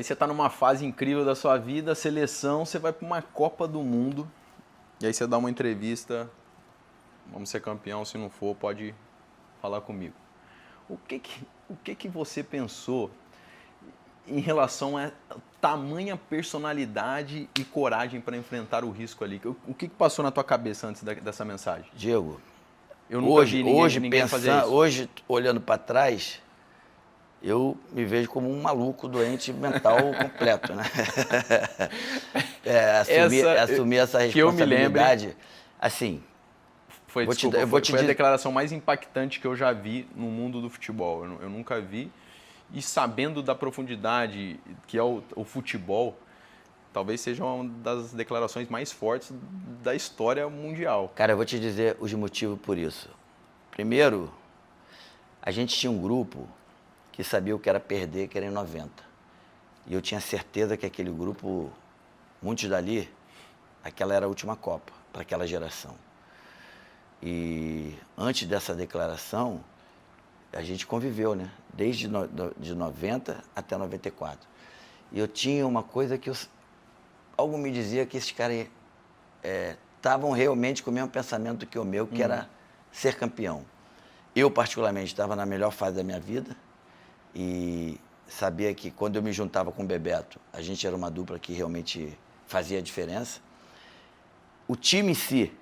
Aí você tá numa fase incrível da sua vida, seleção, você vai para uma Copa do Mundo, e aí você dá uma entrevista, vamos ser campeão, se não for, pode falar comigo. O que que você pensou em relação a tamanha personalidade e coragem para enfrentar o risco ali? O que passou na tua cabeça antes dessa mensagem? Diego, Eu nunca vi ninguém fazer pensando, isso. hoje, olhando para trás, eu me vejo como um maluco doente mental completo, né? Assumir essa Que eu me lembre, responsabilidade, assim, foi a declaração mais impactante que eu já vi no mundo do futebol. Eu nunca vi. E sabendo da profundidade que é o futebol, talvez seja uma das declarações mais fortes da história mundial. cara, eu vou te dizer os motivos por isso. Primeiro, a gente tinha um grupo que sabia o que era perder, que era em 90. E eu tinha certeza que aquele grupo, muitos dali, aquela era a última Copa para aquela geração. E antes dessa declaração, a gente conviveu, né? Desde de 90 até 94. E eu tinha uma coisa que algo me dizia que esses caras estavam realmente com o mesmo pensamento que o meu, que era ser campeão. Eu, particularmente, estava na melhor fase da minha vida e sabia que quando eu me juntava com o Bebeto, a gente era uma dupla que realmente fazia a diferença. O time em si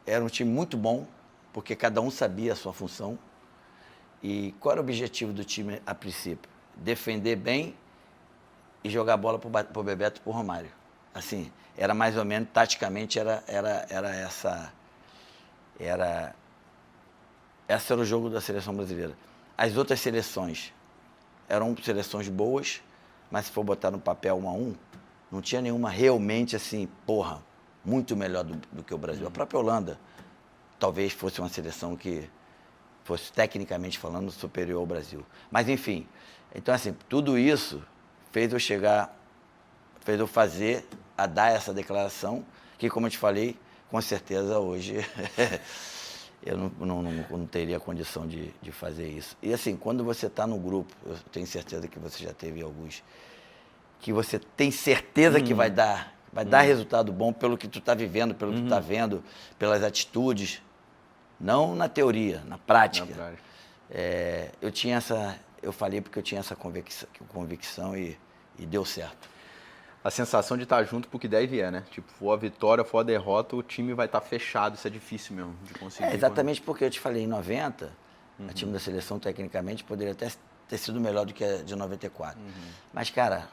era um time muito bom, porque cada um sabia a sua função. E qual era o objetivo do time a princípio? Defender bem e jogar a bola para o Bebeto e para o Romário. Assim, era mais ou menos, taticamente, esse era o jogo da seleção brasileira. As outras seleções eram seleções boas, mas se for botar no papel 1 a 1, não tinha nenhuma realmente assim, muito melhor do que o Brasil. A própria Holanda talvez fosse uma seleção que fosse, tecnicamente falando, superior ao Brasil. Mas, enfim, então, assim, tudo isso fez eu fazer, a dar essa declaração, que, como eu te falei, com certeza hoje eu não teria condição de fazer isso. E, assim, quando você está no grupo, eu tenho certeza que você já teve alguns, que você tem certeza que vai dar resultado bom pelo que tu está vivendo, pelo que tu está vendo, pelas atitudes. Não na teoria, na prática. Eu falei porque eu tinha essa convicção e deu certo. A sensação de estar junto pro que der e vier, né? Tipo, for a vitória, for a derrota, o time vai estar fechado. Isso é difícil mesmo de conseguir. Exatamente porque eu te falei, em 90, o time da seleção, tecnicamente, poderia até ter sido melhor do que a de 94. Mas, cara,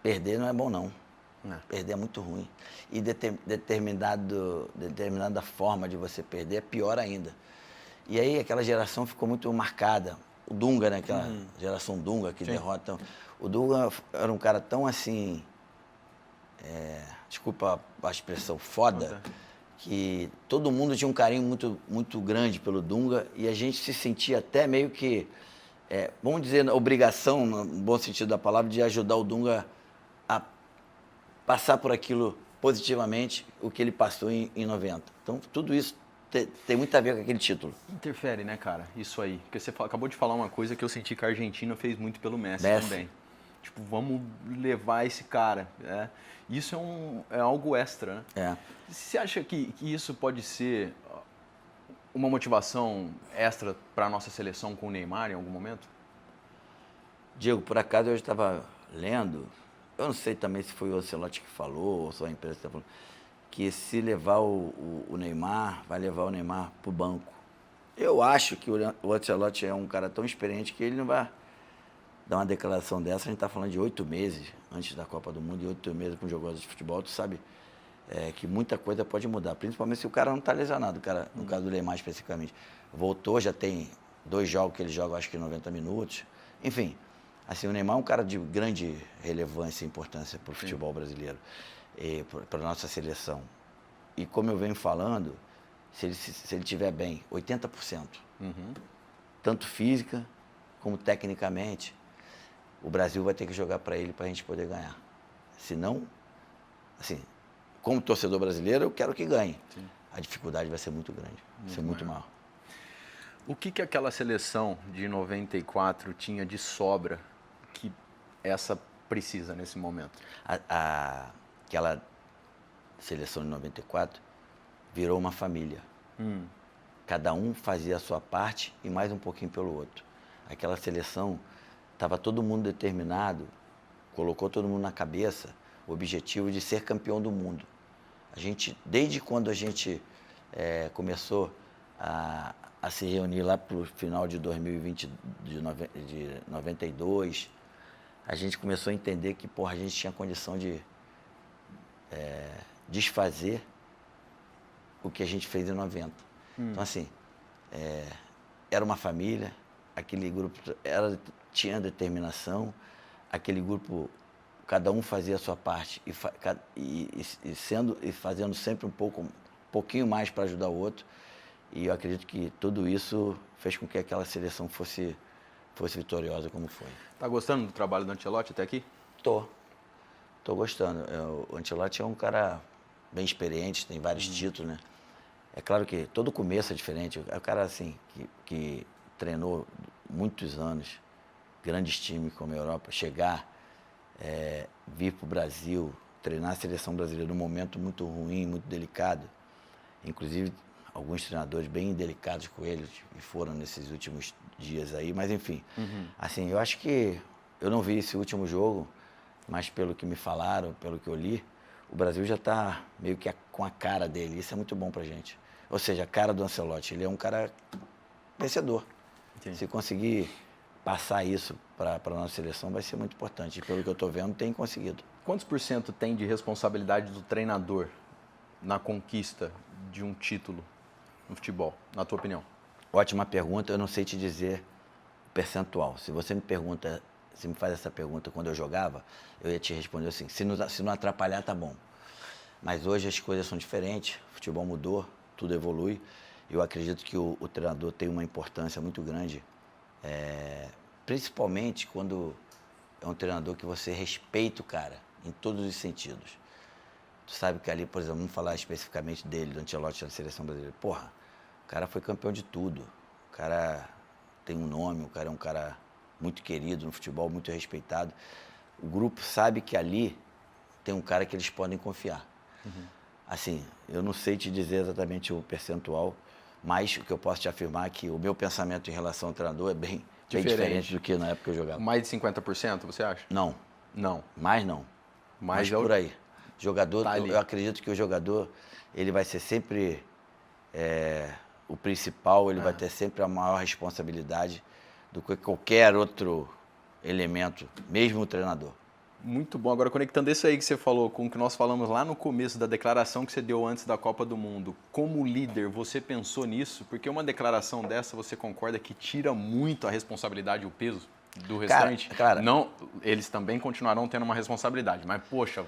perder não é bom, não. Perder é muito ruim. E determinada forma de você perder é pior ainda. E aí aquela geração ficou muito marcada. O Dunga, né? Aquela geração Dunga que derrota. O Dunga era um cara tão assim, desculpa a expressão, foda, que todo mundo tinha um carinho muito, muito grande pelo Dunga e a gente se sentia até meio que, vamos dizer, obrigação, no bom sentido da palavra, de ajudar o Dunga a passar por aquilo positivamente, o que ele passou em 90. Então, tudo isso tem muito a ver com aquele título. Interfere, né, cara? Isso aí. Porque você acabou de falar uma coisa que eu senti que a Argentina fez muito pelo Messi também. Tipo, vamos levar esse cara. Isso é algo extra, né? Você acha que isso pode ser uma motivação extra para a nossa seleção com o Neymar em algum momento? Diego, por acaso eu estava lendo, eu não sei também se foi o Ancelotti que falou, ou só a imprensa que está falando, que se levar o Neymar, vai levar o Neymar para o banco. Eu acho que o Ancelotti é um cara tão experiente que ele não vai dar uma declaração dessa. A gente está falando de 8 meses antes da Copa do Mundo e 8 meses com jogadores de futebol. Tu sabe que muita coisa pode mudar, principalmente se o cara não está lesionado. O cara, no caso do Neymar especificamente, voltou, já tem 2 jogos que ele joga, acho que 90 minutos. Enfim, assim, o Neymar é um cara de grande relevância e importância para o futebol brasileiro. Para a nossa seleção. E como eu venho falando, se ele estiver bem, 80%, tanto física como tecnicamente, o Brasil vai ter que jogar para ele para a gente poder ganhar. Senão, assim, como torcedor brasileiro, eu quero que ganhe. Sim. A dificuldade vai ser muito grande, vai ser muito maior. O que aquela seleção de 94 tinha de sobra que essa precisa nesse momento? Aquela seleção de 94 virou uma família. Cada um fazia a sua parte e mais um pouquinho pelo outro. Aquela seleção, estava todo mundo determinado, colocou todo mundo na cabeça o objetivo de ser campeão do mundo. A gente, desde quando a gente começou a se reunir lá para o final de 2020, de 92, a gente começou a entender que, porra, a gente tinha condição de desfazer o que a gente fez em 90. Então, assim, era uma família, aquele grupo tinha determinação, aquele grupo, cada um fazia a sua parte e fazendo sempre um pouquinho mais para ajudar o outro. E eu acredito que tudo isso fez com que aquela seleção fosse vitoriosa como foi. Tá gostando do trabalho do Ancelotti até aqui? Tô gostando. O Ancelotti é um cara bem experiente, tem vários títulos, né? É claro que todo começo é diferente. É um cara assim que treinou muitos anos, grandes times como a Europa, chegar, vir para o Brasil, treinar a seleção brasileira num momento muito ruim, muito delicado. Inclusive, alguns treinadores bem delicados com ele foram nesses últimos dias aí, mas enfim. Assim, eu acho que eu não vi esse último jogo, mas pelo que me falaram, pelo que eu li, o Brasil já está meio que com a cara dele. Isso é muito bom pra gente. Ou seja, a cara do Ancelotti. Ele é um cara vencedor. Entendi. Se conseguir passar isso para a nossa seleção, vai ser muito importante. E pelo que eu estou vendo, tem conseguido. Quantos % tem de responsabilidade do treinador na conquista de um título no futebol, na tua opinião? Ótima pergunta. Eu não sei te dizer o percentual. Se você me faz essa pergunta quando eu jogava, eu ia te responder assim, se não atrapalhar, tá bom. Mas hoje as coisas são diferentes, o futebol mudou, tudo evolui. Eu acredito que o treinador tem uma importância muito grande, principalmente quando é um treinador que você respeita o cara, em todos os sentidos. Tu sabe que ali, por exemplo, vamos falar especificamente dele, do Ancelotti na seleção brasileira. Porra, o cara foi campeão de tudo. O cara tem um nome, o cara é um cara muito querido no futebol, muito respeitado. O grupo sabe que ali tem um cara que eles podem confiar. Assim, eu não sei te dizer exatamente o percentual, mas o que eu posso te afirmar é que o meu pensamento em relação ao treinador é bem diferente do que na época que eu jogava. Mais de 50%, você acha? Não. Não. Mais não. Mas por aí. Jogador, tá eu acredito que o jogador, ele vai ser sempre o principal, ele vai ter sempre a maior responsabilidade do que qualquer outro elemento, mesmo o treinador. Muito bom. Agora, conectando isso aí que você falou com o que nós falamos lá no começo da declaração que você deu antes da Copa do Mundo, como líder, você pensou nisso? Porque uma declaração dessa, você concorda que tira muito a responsabilidade e o peso do restante? Cara, não, eles também continuarão tendo uma responsabilidade, mas, poxa,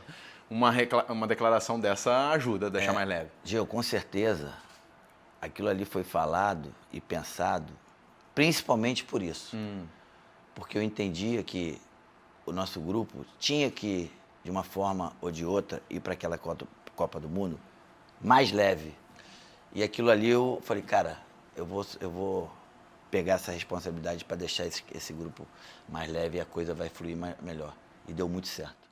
uma declaração dessa ajuda a deixar mais leve. Gil, com certeza, aquilo ali foi falado e pensado principalmente por isso. Porque eu entendia que o nosso grupo tinha que, de uma forma ou de outra, ir para aquela Copa do Mundo mais leve. E aquilo ali eu falei, cara, eu vou pegar essa responsabilidade para deixar esse grupo mais leve e a coisa vai fluir melhor. E deu muito certo.